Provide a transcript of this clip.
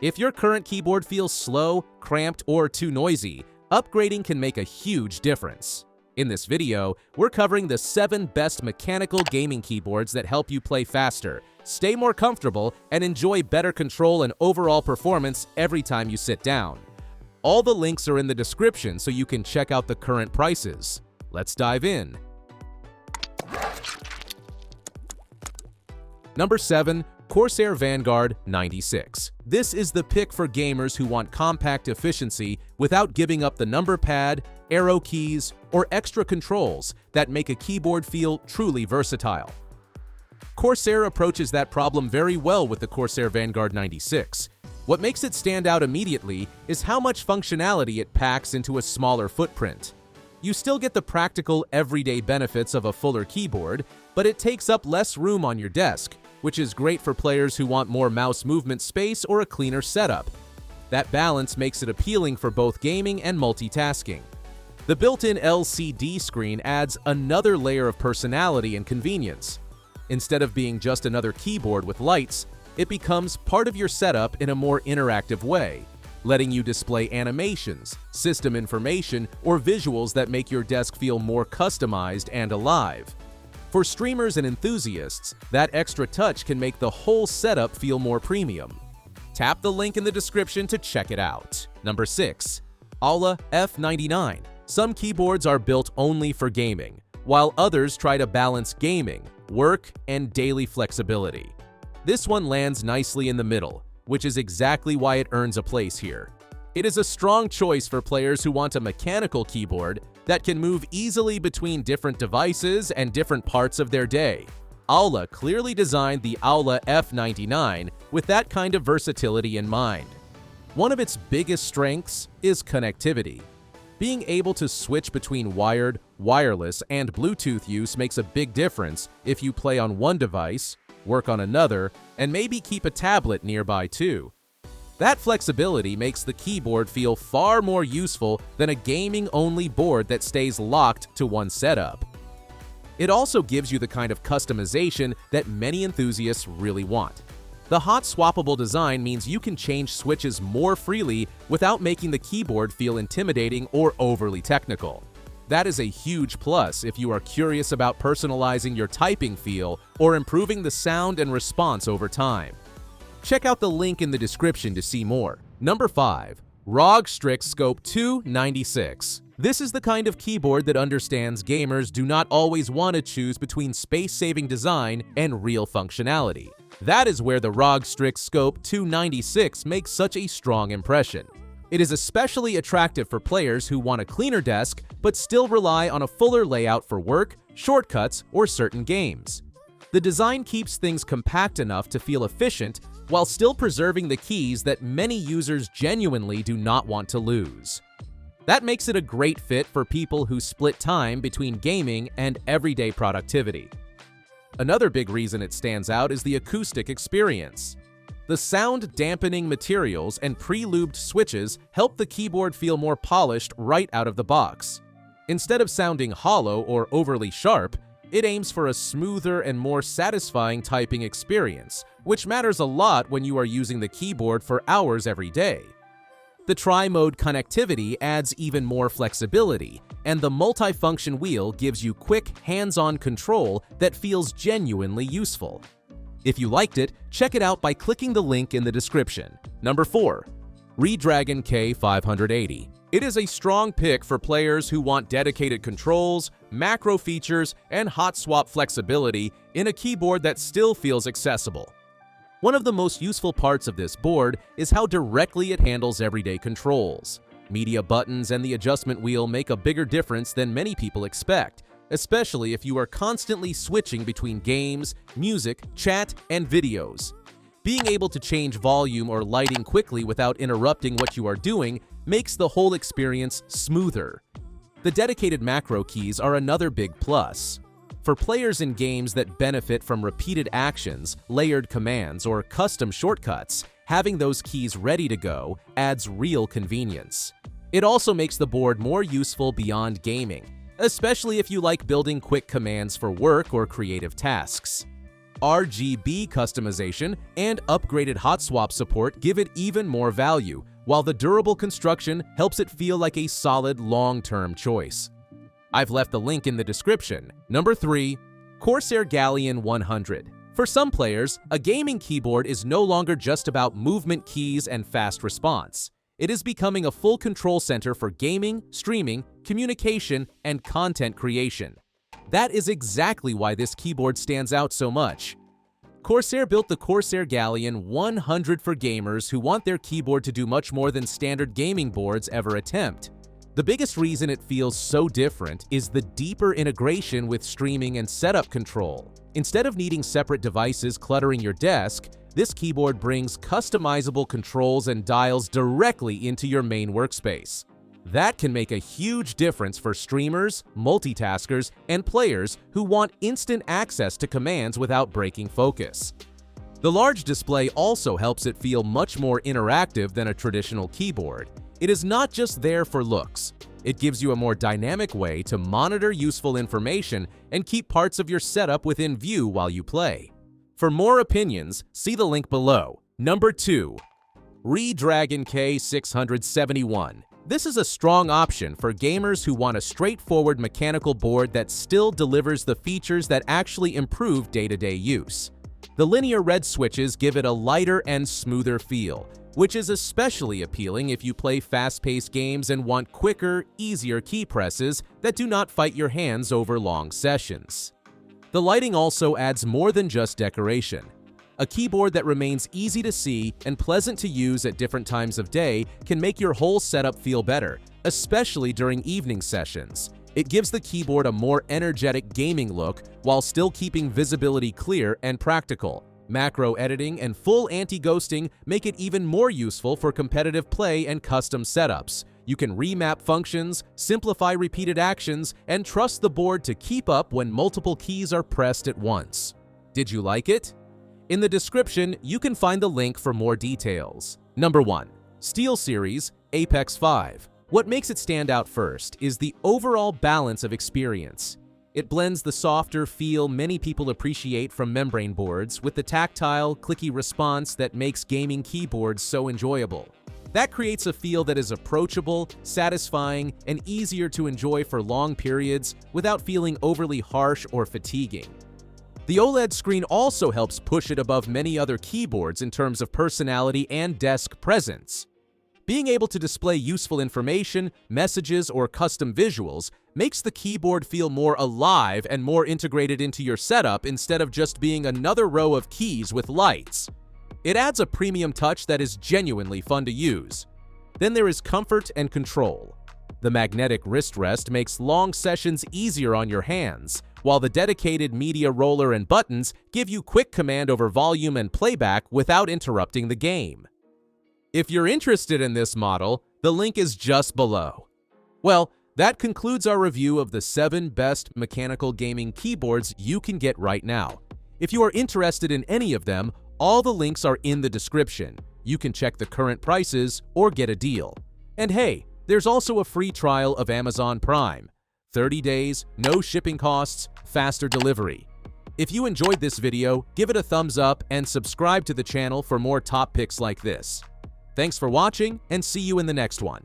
If your current keyboard feels slow, cramped, or too noisy, upgrading can make a huge difference. In this video, we're covering the 7 best mechanical gaming keyboards that help you play faster, stay more comfortable, and enjoy better control and overall performance every time you sit down. All the links are in the description so you can check out the current prices. Let's dive in. Number 7. Corsair Vanguard 96. This is the pick for gamers who want compact efficiency without giving up the number pad, arrow keys, or extra controls that make a keyboard feel truly versatile. Corsair approaches that problem very well with the Corsair Vanguard 96. What makes it stand out immediately is how much functionality it packs into a smaller footprint. You still get the practical, everyday benefits of a fuller keyboard, but it takes up less room on your desk, which is great for players who want more mouse movement space or a cleaner setup. That balance makes it appealing for both gaming and multitasking. The built-in LCD screen adds another layer of personality and convenience. Instead of being just another keyboard with lights, it becomes part of your setup in a more interactive way, letting you display animations, system information, or visuals that make your desk feel more customized and alive. For streamers and enthusiasts, that extra touch can make the whole setup feel more premium. Tap the link in the description to check it out. Number 6. Aula F99. Some keyboards are built only for gaming, while others try to balance gaming, work, and daily flexibility. This one lands nicely in the middle, which is exactly why it earns a place here. It is a strong choice for players who want a mechanical keyboard that can move easily between different devices and different parts of their day. Aula clearly designed the Aula F99 with that kind of versatility in mind. One of its biggest strengths is connectivity. Being able to switch between wired, wireless, and Bluetooth use makes a big difference if you play on one device, work on another, and maybe keep a tablet nearby too. That flexibility makes the keyboard feel far more useful than a gaming-only board that stays locked to one setup. It also gives you the kind of customization that many enthusiasts really want. The hot-swappable design means you can change switches more freely without making the keyboard feel intimidating or overly technical. That is a huge plus if you are curious about personalizing your typing feel or improving the sound and response over time. Check out the link in the description to see more. Number 5. ROG Strix Scope 296. This is the kind of keyboard that understands gamers do not always want to choose between space-saving design and real functionality. That is where the ROG Strix Scope 296 makes such a strong impression. It is especially attractive for players who want a cleaner desk but still rely on a fuller layout for work, shortcuts, or certain games. The design keeps things compact enough to feel efficient while still preserving the keys that many users genuinely do not want to lose. That makes it a great fit for people who split time between gaming and everyday productivity. Another big reason it stands out is the acoustic experience. The sound-dampening materials and pre-lubed switches help the keyboard feel more polished right out of the box. Instead of sounding hollow or overly sharp, it aims for a smoother and more satisfying typing experience, which matters a lot when you are using the keyboard for hours every day. The tri-mode connectivity adds even more flexibility, and the multifunction wheel gives you quick, hands-on control that feels genuinely useful. If you liked it, check it out by clicking the link in the description. Number 4. Redragon K580. It is a strong pick for players who want dedicated controls, macro features, and hot swap flexibility in a keyboard that still feels accessible. One of the most useful parts of this board is how directly it handles everyday controls. Media buttons and the adjustment wheel make a bigger difference than many people expect, especially if you are constantly switching between games, music, chat, and videos. Being able to change volume or lighting quickly without interrupting what you are doing makes the whole experience smoother. The dedicated macro keys are another big plus. For players in games that benefit from repeated actions, layered commands, or custom shortcuts, having those keys ready to go adds real convenience. It also makes the board more useful beyond gaming, especially if you like building quick commands for work or creative tasks. RGB customization, and upgraded hot swap support give it even more value, while the durable construction helps it feel like a solid long-term choice. I've left the link in the description. Number 3. Corsair Galleon 100. For some players, a gaming keyboard is no longer just about movement keys and fast response. It is becoming a full control center for gaming, streaming, communication, and content creation. That is exactly why this keyboard stands out so much. Corsair built the Corsair Galleon 100 for gamers who want their keyboard to do much more than standard gaming boards ever attempt. The biggest reason it feels so different is the deeper integration with streaming and setup control. Instead of needing separate devices cluttering your desk, this keyboard brings customizable controls and dials directly into your main workspace. That can make a huge difference for streamers, multitaskers, and players who want instant access to commands without breaking focus. The large display also helps it feel much more interactive than a traditional keyboard. It is not just there for looks. It gives you a more dynamic way to monitor useful information and keep parts of your setup within view while you play. For more opinions, see the link below. Number 2. Redragon K671. This is a strong option for gamers who want a straightforward mechanical board that still delivers the features that actually improve day-to-day use. The linear red switches give it a lighter and smoother feel, which is especially appealing if you play fast-paced games and want quicker, easier key presses that do not fight your hands over long sessions. The lighting also adds more than just decoration. A keyboard that remains easy to see and pleasant to use at different times of day can make your whole setup feel better, especially during evening sessions. It gives the keyboard a more energetic gaming look while still keeping visibility clear and practical. Macro editing and full anti-ghosting make it even more useful for competitive play and custom setups. You can remap functions, simplify repeated actions, and trust the board to keep up when multiple keys are pressed at once. Did you like it? In the description, you can find the link for more details. Number 1. SteelSeries Apex 5. What makes it stand out first is the overall balance of experience. It blends the softer feel many people appreciate from membrane boards with the tactile, clicky response that makes gaming keyboards so enjoyable. That creates a feel that is approachable, satisfying, and easier to enjoy for long periods without feeling overly harsh or fatiguing. The OLED screen also helps push it above many other keyboards in terms of personality and desk presence. Being able to display useful information, messages, or custom visuals makes the keyboard feel more alive and more integrated into your setup instead of just being another row of keys with lights. It adds a premium touch that is genuinely fun to use. Then there is comfort and control. The magnetic wrist rest makes long sessions easier on your hands, while the dedicated media roller and buttons give you quick command over volume and playback without interrupting the game. If you're interested in this model, the link is just below. Well, that concludes our review of the 7 best mechanical gaming keyboards you can get right now. If you are interested in any of them, all the links are in the description. You can check the current prices or get a deal. And hey, there's also a free trial of Amazon Prime. 30 days, no shipping costs, faster delivery. If you enjoyed this video, give it a thumbs up and subscribe to the channel for more top picks like this. Thanks for watching, and see you in the next one.